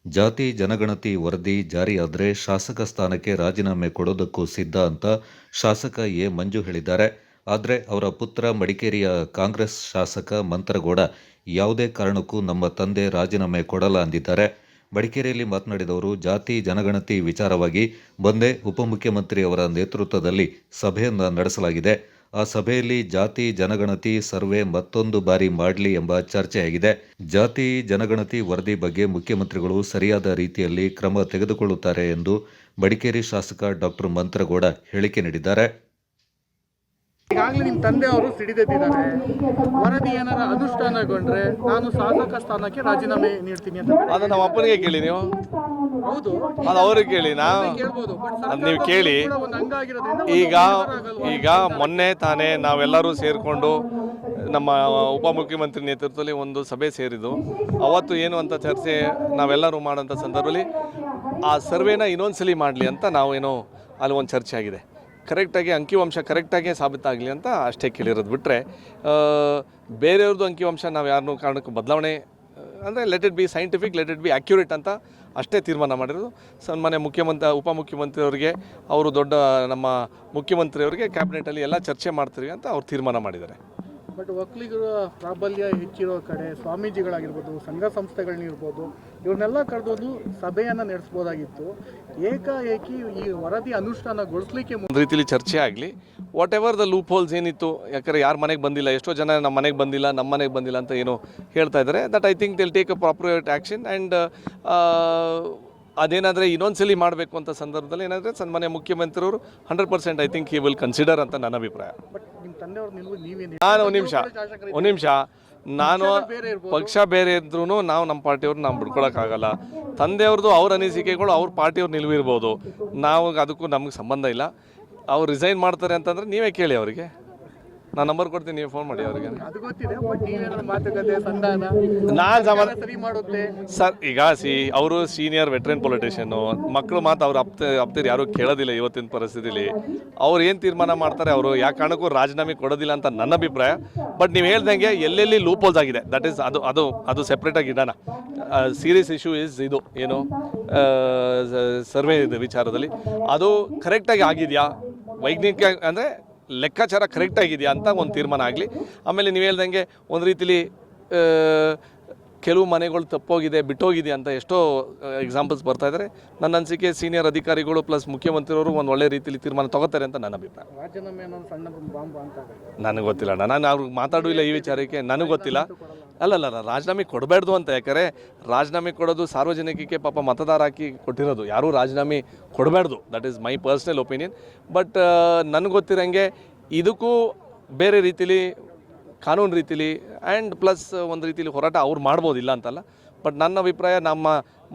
ಜಾತಿ ಜನಗಣತಿ ವರದಿ ಜಾರಿಯಾದರೆ ಶಾಸಕ ಸ್ಥಾನಕ್ಕೆ ರಾಜೀನಾಮೆ ಕೊಡೋದಕ್ಕೂ ಸಿದ್ಧ ಅಂತ ಶಾಸಕ ಎ. ಮಂಜು ಹೇಳಿದ್ದಾರೆ. ಆದರೆ ಅವರ ಪುತ್ರ ಮಡಿಕೇರಿಯ ಕಾಂಗ್ರೆಸ್ ಶಾಸಕ ಮಂತ್ರಗೌಡ ಯಾವುದೇ ಕಾರಣಕ್ಕೂ ನಮ್ಮ ತಂದೆ ರಾಜೀನಾಮೆ ಕೊಡಲ್ಲ ಅಂದಿದ್ದಾರೆ. ಮಡಿಕೇರಿಯಲ್ಲಿ ಮಾತನಾಡಿದ ಅವರು, ಜಾತಿ ಜನಗಣತಿ ವಿಚಾರವಾಗಿ ಮೊನ್ನೆ ಉಪಮುಖ್ಯಮಂತ್ರಿ ಅವರ ನೇತೃತ್ವದಲ್ಲಿ ಸಭೆಯನ್ನ ನಡೆಸಲಾಗಿದೆ. ಆ ಸಭೆಯಲ್ಲಿ ಜಾತಿ ಜನಗಣತಿ ಸರ್ವೆ ಮತ್ತೊಂದು ಬಾರಿ ಮಾಡಲಿ ಎಂಬ ಚರ್ಚೆಯಾಗಿದೆ. ಜಾತಿ ಜನಗಣತಿ ವರದಿ ಬಗ್ಗೆ ಮುಖ್ಯಮಂತ್ರಿಗಳು ಸರಿಯಾದ ರೀತಿಯಲ್ಲಿ ಕ್ರಮ ತೆಗೆದುಕೊಳ್ಳುತ್ತಾರೆ ಎಂದು ಮಡಿಕೇರಿ ಶಾಸಕ ಡಾಕ್ಟರ್ ಮಂತ್ರಗೌಡ ಹೇಳಿಕೆ ನೀಡಿದ್ದಾರೆ. ಈಗಾಗಲೇ ನಿಮ್ಮ ತಂದೆ ಅವರು ಸಿಡಿದೆದ್ದಿದ್ದಾರೆ. ವರದಿ ಏನಾರ ಅನುಷ್ಠಾನಗೊಂಡ್ರೆ ನಾನು ಶಾಸಕ ಸ್ಥಾನಕ್ಕೆ ರಾಜೀನಾಮೆ ನೀಡ್ತೀನಿ ಅಂತ. ಅದು ನಮ್ಮ ಅಪ್ಪನಿಗೆ ಕೇಳಿ, ನೀವು ಹೌದು ಅದು ಅವ್ರಿಗೆ ಕೇಳಿ, ನಾವು ಕೇಳ್ಬೋದು. ಅದು ನೀವು ಕೇಳಿ. ಈಗ ಮೊನ್ನೆ ತಾನೇ ನಾವೆಲ್ಲರೂ ಸೇರಿಕೊಂಡು ನಮ್ಮ ಉಪಮುಖ್ಯಮಂತ್ರಿ ನೇತೃತ್ವದಲ್ಲಿ ಒಂದು ಸಭೆ ಸೇರಿದ್ದು. ಅವತ್ತು ಏನು ಅಂತ ಚರ್ಚೆ ನಾವೆಲ್ಲರೂ ಮಾಡೋಂಥ ಸಂದರ್ಭದಲ್ಲಿ ಆ ಸರ್ವೆನ ಇನ್ನೊಂದ್ಸಲಿ ಮಾಡಲಿ ಅಂತ ನಾವೇನೋ ಅಲ್ಲಿ ಒಂದು ಚರ್ಚೆ ಆಗಿದೆ. ಕರೆಕ್ಟಾಗಿ ಅಂಕಿಅಂಶ ಕರೆಕ್ಟಾಗಿ ಸಾಬೀತಾಗಲಿ ಅಂತ ಅಷ್ಟೇ ಕೇಳಿರೋದು ಬಿಟ್ಟರೆ ಬೇರೆಯವ್ರದ್ದು ಅಂಕಿಅಂಶ ನಾವು ಯಾರನ್ನೂ ಕಾರಣಕ್ಕೂ ಬದಲಾವಣೆ ಅಂದರೆ let it be scientific, let it be accurate ಅಂತ ಅಷ್ಟೇ ತೀರ್ಮಾನ ಮಾಡಿರೋದು. ಸನ್ಮಾನ್ಯ ಉಪಮುಖ್ಯಮಂತ್ರಿಯವರಿಗೆ, ಅವರು ದೊಡ್ಡ ನಮ್ಮ ಮುಖ್ಯಮಂತ್ರಿಯವರಿಗೆ ಕ್ಯಾಬಿನೆಟಲ್ಲಿ ಎಲ್ಲ ಚರ್ಚೆ ಮಾಡ್ತೀವಿ ಅಂತ ಅವ್ರು ತೀರ್ಮಾನ ಮಾಡಿದ್ದಾರೆ. ಬಟ್ ಒಕ್ಕಲಿಗರ ಪ್ರಾಬಲ್ಯ ಹೆಚ್ಚಿರೋ ಕಡೆ ಸ್ವಾಮೀಜಿಗಳಾಗಿರ್ಬೋದು, ಸಂಘ ಸಂಸ್ಥೆಗಳನ್ನಿರ್ಬೋದು, ಇವ್ರನ್ನೆಲ್ಲ ಕರೆದೊಂದು ಸಭೆಯನ್ನು ನಡೆಸ್ಬೋದಾಗಿತ್ತು. ಏಕಾಏಕಿ ಈ ವರದಿ ಅನುಷ್ಠಾನಗೊಳಿಸಲಿಕ್ಕೆ ಒಂದು ರೀತಿಯಲ್ಲಿ ಚರ್ಚೆ ಆಗಲಿ. What ever the loop holes ಏನಿತ್ತು, ಯಾಕಂದರೆ ಯಾರ ಮನೆಗೆ ಬಂದಿಲ್ಲ, ಎಷ್ಟೋ ಜನ ನಮ್ಮ ಮನೆಗೆ ಬಂದಿಲ್ಲ, ನಮ್ಮ ಮನೆಗೆ ಬಂದಿಲ್ಲ ಅಂತ ಏನೋ ಹೇಳ್ತಾ ಇದ್ದಾರೆ. That I think they'll take a proper action. And ಅದೇನಾದರೆ ಇನ್ನೊಂದ್ಸಲಿ ಮಾಡಬೇಕು ಅಂತ ಸಂದರ್ಭದಲ್ಲಿ ಏನಾದರೆ ಸನ್ಮಾನ್ಯ ಮುಖ್ಯಮಂತ್ರಿಯವರು 100% I think he will consider ಅಂತ ನನ್ನ ಅಭಿಪ್ರಾಯ. ಬಟ್ ನಿಮ್ಮ ತಂದೆಯವ್ರ ನಿಲುವು ನೀವೇನು? ನಾನು ಒಂದು ನಿಮಿಷ ನಾನು ಪಕ್ಷ ಬೇರೆ ಇದ್ರೂ ನಾವು ನಮ್ಮ ಪಾರ್ಟಿಯವ್ರು ನಾವು ಬಿಡ್ಕೊಳಕ್ಕಾಗಲ್ಲ. ತಂದೆಯವ್ರದ್ದು ಅವ್ರ ಅನಿಸಿಕೆಗಳು ಅವ್ರ ಪಾರ್ಟಿಯವ್ರು ನಿಲುವಿರ್ಬೋದು, ನಾವು ಅದಕ್ಕೂ ನಮಗೆ ಸಂಬಂಧ ಇಲ್ಲ. ಅವ್ರು ರಿಸೈನ್ ಮಾಡ್ತಾರೆ ಅಂತಂದರೆ ನೀವೇ ಕೇಳಿ ಅವರಿಗೆ, ನಾನು ನಂಬರ್ ಕೊಡ್ತೀನಿ, ನೀವು ಫೋನ್ ಮಾಡಿ ಅವರಿಗೆ. ನಾನು ಸರಿ ಮಾಡುತ್ತೆ ಸರ್. ಈಗ ಅವರು ಸೀನಿಯರ್ ವೆಟ್ರನ್ ಪೊಲಿಟಿಷಿಯನ್ನು, ಮಕ್ಕಳು ಮಾತು ಅವ್ರು ಅಪ್ತೀರಿ ಯಾರೂ ಕೇಳೋದಿಲ್ಲ ಇವತ್ತಿನ ಪರಿಸ್ಥಿತಿಲಿ. ಅವ್ರು ಏನು ತೀರ್ಮಾನ ಮಾಡ್ತಾರೆ, ಅವರು ಯಾವ ಕಾರಣಕ್ಕೂ ರಾಜೀನಾಮೆ ಕೊಡೋದಿಲ್ಲ ಅಂತ ನನ್ನ ಅಭಿಪ್ರಾಯ. ಬಟ್ ನೀವು ಹೇಳ್ದಂಗೆ ಎಲ್ಲೆಲ್ಲಿ ಲೂಪ್ ಹೋಲ್ಸ್ ಆಗಿದೆ, ದಟ್ ಈಸ್ ಅದು ಸೆಪ್ರೇಟಾಗಿ ಇಡೋಣ. ಸೀರಿಯಸ್ ಇಶ್ಯೂ ಇಸ್ ಇದು ಏನು ಸರ್ವೆ ವಿಚಾರದಲ್ಲಿ ಅದು ಕರೆಕ್ಟಾಗಿ ಆಗಿದೆಯಾ, ವೈಜ್ಞಾನಿಕ ಅಂದರೆ ಲೆಕ್ಕಾಚಾರ ಕರೆಕ್ಟಾಗಿದೆಯಾ ಅಂತ ಒಂದು ತೀರ್ಮಾನ ಆಗಲಿ. ಆಮೇಲೆ ನೀವು ಹೇಳ್ದಂಗೆ ಒಂದು ರೀತಿಲಿ ಕೆಲವು ಮನೆಗಳು ತಪ್ಪೋಗಿದೆ, ಬಿಟ್ಟೋಗಿದೆ ಅಂತ ಎಷ್ಟೋ ಎಕ್ಸಾಂಪಲ್ಸ್ ಬರ್ತಾ ಇದ್ದಾರೆ. ನನ್ನ ಅನಿಸಿಕೆ ಸೀನಿಯರ್ ಅಧಿಕಾರಿಗಳು ಪ್ಲಸ್ ಮುಖ್ಯಮಂತ್ರಿಯವರು ಒಂದು ಒಳ್ಳೆ ರೀತಿಯಲ್ಲಿ ತೀರ್ಮಾನ ತೊಗೋತಾರೆ ಅಂತ ನನ್ನ ಅಭಿಪ್ರಾಯ. ನನಗೆ ಗೊತ್ತಿಲ್ಲ, ನಾನು ಅವ್ರಿಗೆ ಮಾತಾಡೂ ಇಲ್ಲ ಈ ವಿಚಾರಕ್ಕೆ, ನನಗೆ ಗೊತ್ತಿಲ್ಲ. ಅಲ್ಲಲ್ಲ, ರಾಜೀನಾಮೆ ಕೊಡಬೇಡ್ದು ಅಂತ. ಯಾಕಂದರೆ ರಾಜೀನಾಮೆ ಕೊಡೋದು ಸಾರ್ವಜನಿಕಕ್ಕೆ ಪಾಪ ಮತದಾರ ಹಾಕಿ ಕೊಟ್ಟಿರೋದು, ಯಾರೂ ರಾಜೀನಾಮೆ ಕೊಡಬೇಡ್ದು. That is my personal opinion. But ನನಗೆ ಗೊತ್ತಿರೋಂಗೆ ಇದಕ್ಕೂ ಬೇರೆ ರೀತಿಲಿ ಕಾನೂನು ರೀತಿಲಿ ಆ್ಯಂಡ್ ಪ್ಲಸ್ ಒಂದು ರೀತಿಲಿ ಹೋರಾಟ ಅವ್ರು ಮಾಡ್ಬೋದಿಲ್ಲ ಅಂತಲ್ಲ. ಬಟ್ ನನ್ನ ಅಭಿಪ್ರಾಯ,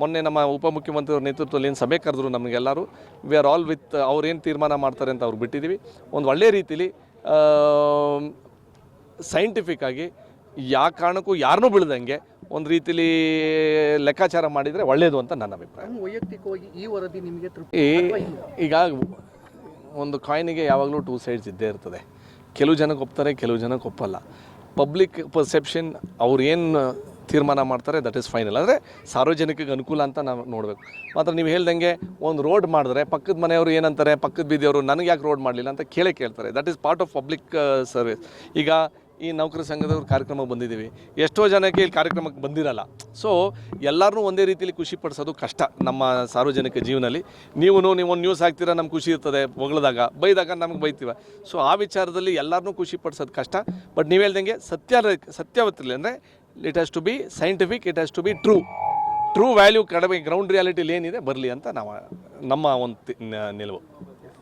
ಮೊನ್ನೆ ನಮ್ಮ ಉಪಮುಖ್ಯಮಂತ್ರಿಯವ್ರ ನೇತೃತ್ವದಲ್ಲಿ ಏನು ಸಭೆ ಕರೆದ್ರು ನಮಗೆಲ್ಲರೂ, ವಿ ಆರ್ ಆಲ್ ವಿತ್ ಅವ್ರೇನು ತೀರ್ಮಾನ ಮಾಡ್ತಾರೆ ಅಂತ ಅವ್ರಿಗೆ ಬಿಟ್ಟಿದ್ದೀವಿ. ಒಂದು ಒಳ್ಳೆ ರೀತಿಲಿ ಸೈಂಟಿಫಿಕ್ ಆಗಿ ಯಾವ ಕಾರಣಕ್ಕೂ ಯಾರನ್ನೂ ಬಿಡ್ದಂಗೆ ಒಂದು ರೀತಿಲಿ ಲೆಕ್ಕಾಚಾರ ಮಾಡಿದರೆ ಒಳ್ಳೆಯದು ಅಂತ ನನ್ನ ಅಭಿಪ್ರಾಯ. ವೈಯಕ್ತಿಕವಾಗಿ ಈ ವರದಿ ನಿಮಗೆ ಈಗ ಒಂದು ಕಾಯಿನಿಗೆ ಯಾವಾಗಲೂ 2 ಸೈಡ್ಸ್ ಇದ್ದೇ ಇರ್ತದೆ. ಕೆಲವು ಜನಕ್ಕೆ ಒಪ್ತಾರೆ, ಕೆಲವು ಜನಕ್ಕೆ ಒಪ್ಪಲ್ಲ. ಪಬ್ಲಿಕ್ ಪರ್ಸೆಪ್ಷನ್ ಅವ್ರು ಏನು ತೀರ್ಮಾನ ಮಾಡ್ತಾರೆ ದಟ್ ಈಸ್ ಫೈನಲ್. ಅಂದರೆ ಸಾರ್ವಜನಿಕರಿಗೆ ಅನುಕೂಲ ಅಂತ ನಾವು ನೋಡಬೇಕು. ಮಾತ್ರ ನೀವು ಹೇಳ್ದಂಗೆ ಒಂದು ರೋಡ್ ಮಾಡಿದ್ರೆ ಪಕ್ಕದ ಮನೆಯವರು ಏನಂತಾರೆ, ಪಕ್ಕದ ಬೀದಿಯವರು ನನಗೆ ಯಾಕೆ ರೋಡ್ ಮಾಡಲಿಲ್ಲ ಅಂತ ಕೇಳ್ತಾರೆ. That is part of public service. ಈಗ ಈ ನೌಕರ ಸಂಘದವ್ರ ಕಾರ್ಯಕ್ರಮಕ್ಕೆ ಬಂದಿದ್ದೀವಿ, ಎಷ್ಟೋ ಜನಕ್ಕೆ ಇಲ್ಲಿ ಕಾರ್ಯಕ್ರಮಕ್ಕೆ ಬಂದಿರಲ್ಲ. ಸೊ ಎಲ್ಲರೂ ಒಂದೇ ರೀತಿಯಲ್ಲಿ ಖುಷಿ ಪಡಿಸೋದು ಕಷ್ಟ ನಮ್ಮ ಸಾರ್ವಜನಿಕ ಜೀವನದಲ್ಲಿ. ನೀವು ಒಂದು ನ್ಯೂಸ್ ಹಾಕ್ತೀರಾ, ನಮ್ಗೆ ಖುಷಿ ಇರ್ತದೆ, ಹೊಗಳಿದಾಗ ಬೈದಾಗ ನಮ್ಗೆ ಬೈತೀವ. ಸೊ ಆ ವಿಚಾರದಲ್ಲಿ ಎಲ್ಲರನ್ನೂ ಖುಷಿ ಪಡಿಸೋದು ಕಷ್ಟ. ಬಟ್ ನೀವು ಹೇಳ್ದಂಗೆ ಸತ್ಯವತ್ತಿರಲಿ, ಅಂದರೆ it has to be scientific, it has to be true value ಕಡಿಮೆ ಗ್ರೌಂಡ್ ರಿಯಾಲಿಟಿಲಿ ಏನಿದೆ ಬರಲಿ ಅಂತ ನಮ್ಮ ಒಂದು ನಿಲುವು.